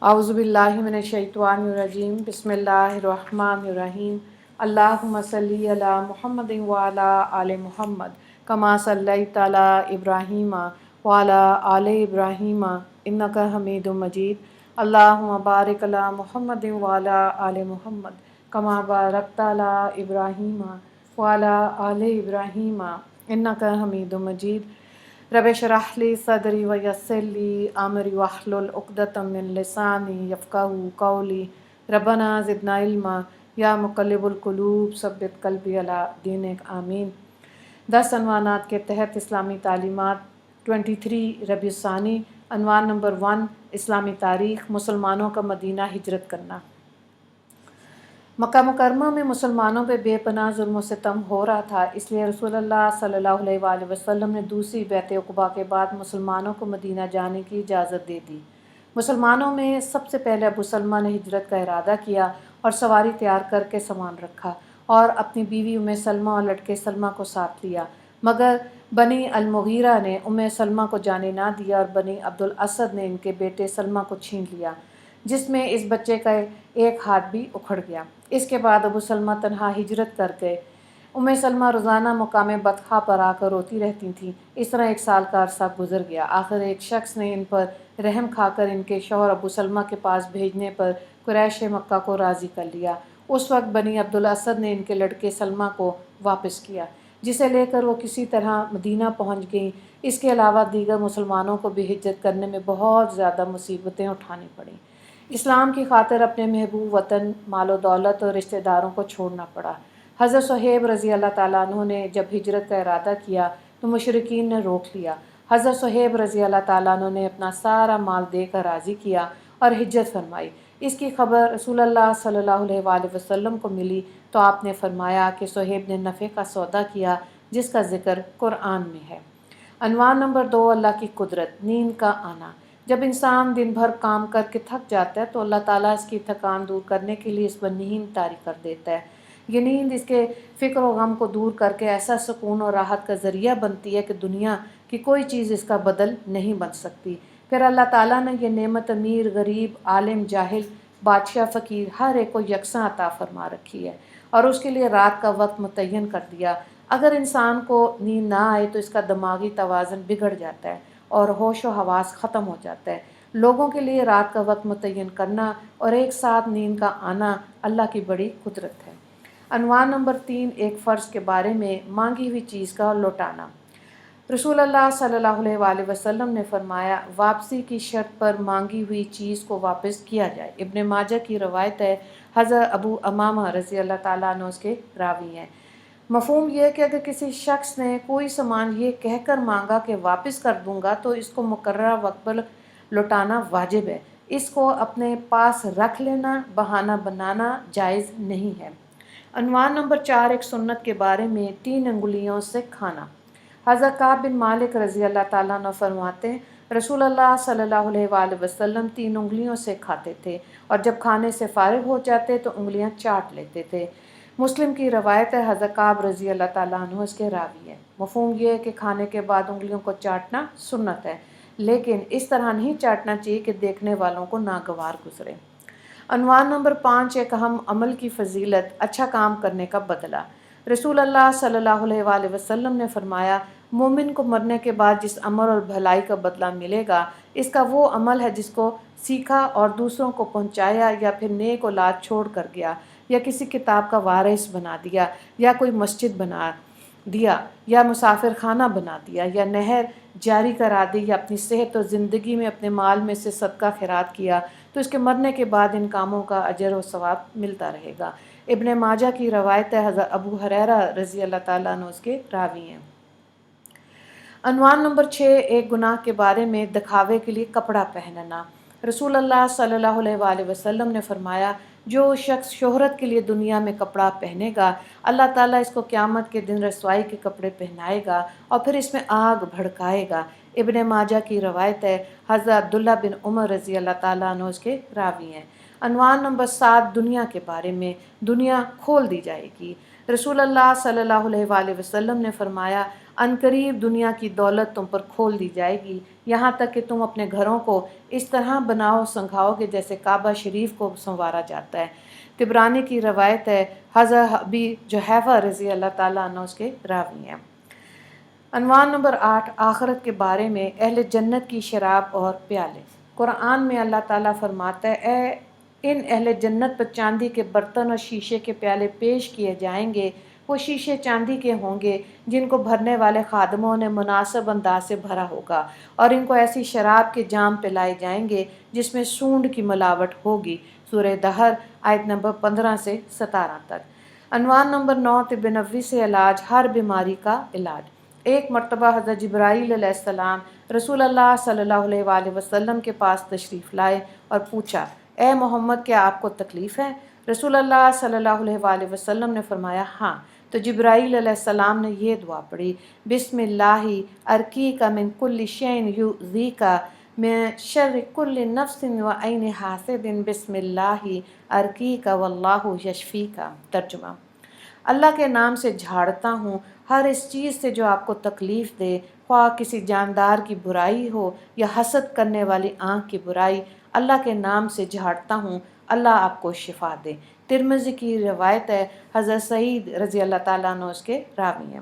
اعوذ باللہ من الشیطان الرجیم بسم اللہ الرحمن الرحیم اللہم صلی علی محمد وعلی آل محمد کما صلیت علی ابراہیم وعلی آل ابراہیم انک حمید مجید اللہم بارک علی محمد وعلی آل محمد کما بارکت علی ابراہیم وعلی آل ابراہیم انک حمید مجید رب اشرح لی صدری ویسر لی امری واحلل عقدۃ من لسانی یفقہوا قولی ربنا زدنا علما یا مقلب القلوب ثبت قلبی علی دینک آمین۔ 10 عنوانات کے تحت اسلامی تعلیمات 23 ربیع الثانی۔ عنوان نمبر 1 اسلامی تاریخ، مسلمانوں کا مدینہ ہجرت کرنا۔ مکہ مکرمہ میں مسلمانوں پہ بے پناہ ظلم و ستم ہو رہا تھا، اس لیے رسول اللہ صلی اللہ علیہ وآلہ وسلم نے دوسری بیعت عقبہ کے بعد مسلمانوں کو مدینہ جانے کی اجازت دے دی۔ مسلمانوں میں سب سے پہلے ابو سلمہ نے ہجرت کا ارادہ کیا اور سواری تیار کر کے سامان رکھا اور اپنی بیوی ام سلمہ اور لڑکے سلمہ کو ساتھ لیا، مگر بنی المغیرہ نے ام سلمہ کو جانے نہ دیا اور بنی عبد الاسد نے ان کے بیٹے سلمہ کو چھین لیا، جس میں اس بچے کا ایک ہاتھ بھی اکھڑ گیا۔ اس کے بعد ابو سلمہ تنہا ہجرت کر گئے۔ ام سلمہ روزانہ مقام بطحہ پر آ کر روتی رہتی تھیں۔ اس طرح 1 سال کا عرصہ گزر گیا۔ آخر ایک شخص نے ان پر رحم کھا کر ان کے شوہر ابو سلمہ کے پاس بھیجنے پر قریش مکہ کو راضی کر لیا۔ اس وقت بنی عبد الاسد نے ان کے لڑکے سلمہ کو واپس کیا، جسے لے کر وہ کسی طرح مدینہ پہنچ گئیں۔ اس کے علاوہ دیگر مسلمانوں کو بھی ہجرت کرنے میں بہت زیادہ مصیبتیں اٹھانی پڑیں۔ اسلام کی خاطر اپنے محبوب وطن، مال و دولت اور رشتہ داروں کو چھوڑنا پڑا۔ حضرت صہیب رضی اللہ تعالیٰ عنہ نے جب ہجرت کا ارادہ کیا تو مشرکین نے روک لیا۔ حضرت صہیب رضی اللہ تعالیٰ عنہ نے اپنا سارا مال دے کر راضی کیا اور ہجرت فرمائی۔ اس کی خبر رسول اللہ صلی اللہ علیہ وآلہ وسلم کو ملی تو آپ نے فرمایا کہ صہیب نے نفع کا سودا کیا، جس کا ذکر قرآن میں ہے۔ عنوان نمبر 2 اللہ کی قدرت، نیند کا آنا۔ جب انسان دن بھر کام کر کے تھک جاتا ہے تو اللہ تعالیٰ اس کی تھکان دور کرنے کے لیے اس پر نیند طاری کر دیتا ہے۔ یہ نیند اس کے فکر و غم کو دور کر کے ایسا سکون اور راحت کا ذریعہ بنتی ہے کہ دنیا کی کوئی چیز اس کا بدل نہیں بن سکتی۔ پھر اللہ تعالیٰ نے یہ نعمت امیر، غریب، عالم، جاہل، بادشاہ، فقیر ہر ایک کو یکساں عطا فرما رکھی ہے اور اس کے لیے رات کا وقت متعین کر دیا۔ اگر انسان کو نیند نہ آئے تو اس کا دماغی توازن بگڑ جاتا ہے اور ہوش و حواس ختم ہو جاتا ہے۔ لوگوں کے لیے رات کا وقت متعین کرنا اور ایک ساتھ نیند کا آنا اللہ کی بڑی قدرت ہے۔ عنوان نمبر 3 ایک فرض کے بارے میں، مانگی ہوئی چیز کا لوٹانا۔ رسول اللہ صلی اللہ علیہ وآلہ وسلم نے فرمایا، واپسی کی شرط پر مانگی ہوئی چیز کو واپس کیا جائے۔ ابن ماجہ کی روایت ہے، حضرت ابو امامہ رضی اللہ تعالیٰ عنہ اس کے راوی ہیں۔ مفہوم یہ ہے کہ اگر کسی شخص نے کوئی سامان یہ کہہ کر مانگا کہ واپس کر دوں گا تو اس کو مقررہ وقت پر لوٹانا واجب ہے۔ اس کو اپنے پاس رکھ لینا، بہانہ بنانا جائز نہیں ہے۔ عنوان نمبر 4 ایک سنت کے بارے میں، 3 انگلیوں سے کھانا۔ حضرت کعب بن مالک رضی اللہ تعالیٰ عنہ فرماتے ہیں، رسول اللہ صلی اللہ علیہ وآلہ وسلم 3 انگلیوں سے کھاتے تھے اور جب کھانے سے فارغ ہو جاتے تو انگلیاں چاٹ لیتے تھے۔ مسلم کی روایت ہے، حضرت کعب رضی اللہ تعالیٰ عنہ اس کے راوی ہیں۔ مفہوم یہ ہے کہ کھانے کے بعد انگلیوں کو چاٹنا سنت ہے، لیکن اس طرح نہیں چاٹنا چاہیے کہ دیکھنے والوں کو ناگوار گزرے۔ عنوان نمبر 5 ایک اہم عمل کی فضیلت، اچھا کام کرنے کا بدلہ۔ رسول اللہ صلی اللہ علیہ وآلہ وسلم نے فرمایا، مومن کو مرنے کے بعد جس عمل اور بھلائی کا بدلہ ملے گا، اس کا وہ عمل ہے جس کو سیکھا اور دوسروں کو پہنچایا، یا پھر نیک اولاد چھوڑ کر گیا، یا کسی کتاب کا وارث بنا دیا، یا کوئی مسجد بنا دیا، یا مسافر خانہ بنا دیا، یا نہر جاری کرا دی، یا اپنی صحت اور زندگی میں اپنے مال میں سے صدقہ خیرات کیا، تو اس کے مرنے کے بعد ان کاموں کا اجر و ثواب ملتا رہے گا۔ ابن ماجہ کی روایت ہے، حضرت ابو ہریرہ رضی اللہ تعالیٰ عنہ اس کے راوی ہیں۔ عنوان نمبر 6 ایک گناہ کے بارے میں، دکھاوے کے لیے کپڑا پہننا۔ رسول اللہ صلی اللہ علیہ وآلہ وسلم نے فرمایا، جو شخص شہرت کے لیے دنیا میں کپڑا پہنے گا، اللہ تعالیٰ اس کو قیامت کے دن رسوائی کے کپڑے پہنائے گا اور پھر اس میں آگ بھڑکائے گا۔ ابن ماجہ کی روایت ہے، حضرت عبداللہ بن عمر رضی اللہ تعالیٰ عنہ اس کے راوی ہیں۔ عنوان نمبر 7 دنیا کے بارے میں، دنیا کھول دی جائے گی۔ رسول اللہ صلی اللہ علیہ وآلہ وسلم نے فرمایا، عنقریب دنیا کی دولت تم پر کھول دی جائے گی، یہاں تک کہ تم اپنے گھروں کو اس طرح بناؤ سنگھاؤ گے جیسے کعبہ شریف کو سنوارا جاتا ہے۔ طبرانی کی روایت ہے، حضرت ابی جحیفہ رضی اللہ تعالیٰ عنہ اس کے راوی ہیں۔ عنوان نمبر 8، آخرت کے بارے میں اہل جنت کی شراب اور پیالے۔ قرآن میں اللہ تعالیٰ فرماتا ہے، ان اہل جنت پر چاندی کے برتن اور شیشے کے پیالے پیش کیے جائیں گے، وہ شیشے چاندی کے ہوں گے جن کو بھرنے والے خادموں نے مناسب انداز سے بھرا ہوگا، اور ان کو ایسی شراب کے جام پلائے جائیں گے جس میں سونڈ کی ملاوٹ ہوگی۔ سورہ دہر آیت نمبر 15 سے 17 تک۔ عنوان نمبر 9، طب نبوی سے علاج، ہر بیماری کا علاج۔ ایک مرتبہ حضرت جبرائیل علیہ السلام رسول اللہ صلی اللہ علیہ وآلہ وسلم کے پاس تشریف لائے اور پوچھا، اے محمد کیا آپ کو تکلیف ہے؟ رسول اللہ صلی اللہ علیہ وآلہ وسلم نے فرمایا ہاں۔ تو جبرائیل علیہ السلام نے یہ دعا پڑھی، بسم اللہ ارقیک من کل شیء یؤذیک من شر کل نفس و عین حاسد بسم اللہ ارقیک واللہ یشفیک۔ ترجمہ، اللہ کے نام سے جھاڑتا ہوں ہر اس چیز سے جو آپ کو تکلیف دے، خواہ کسی جاندار کی برائی ہو یا حسد کرنے والی آنکھ کی برائی، اللہ کے نام سے جھاڑتا ہوں، اللہ آپ کو شفا دے۔ ترمذی کی روایت ہے، حضرت سعید رضی اللہ تعالیٰ عنہ اس کے راوی ہیں۔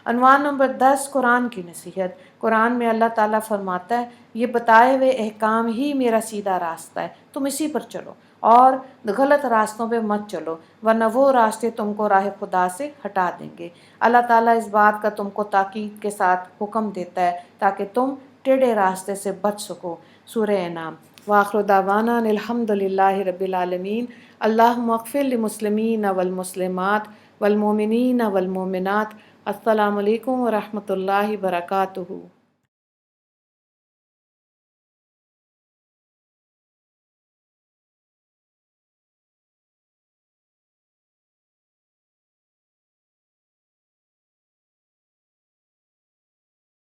عنوان نمبر 10، قرآن کی نصیحت۔ قرآن میں اللہ تعالیٰ فرماتا ہے، یہ بتائے ہوئے احکام ہی میرا سیدھا راستہ ہے، تم اسی پر چلو اور غلط راستوں پہ مت چلو، ورنہ وہ راستے تم کو راہ خدا سے ہٹا دیں گے۔ اللہ تعالیٰ اس بات کا تم کو تاکید کے ساتھ حکم دیتا ہے تاکہ تم ٹیڑھے راستے سے بچ سکو۔ سورہ انعام۔ وآخر دعوانا الحمد للہ رب العالمین۔ اللہم اغفر للمسلمین والمسلمات والمؤمنین والمؤمنات۔ السلام علیکم ورحمۃ اللہ وبرکاتہ۔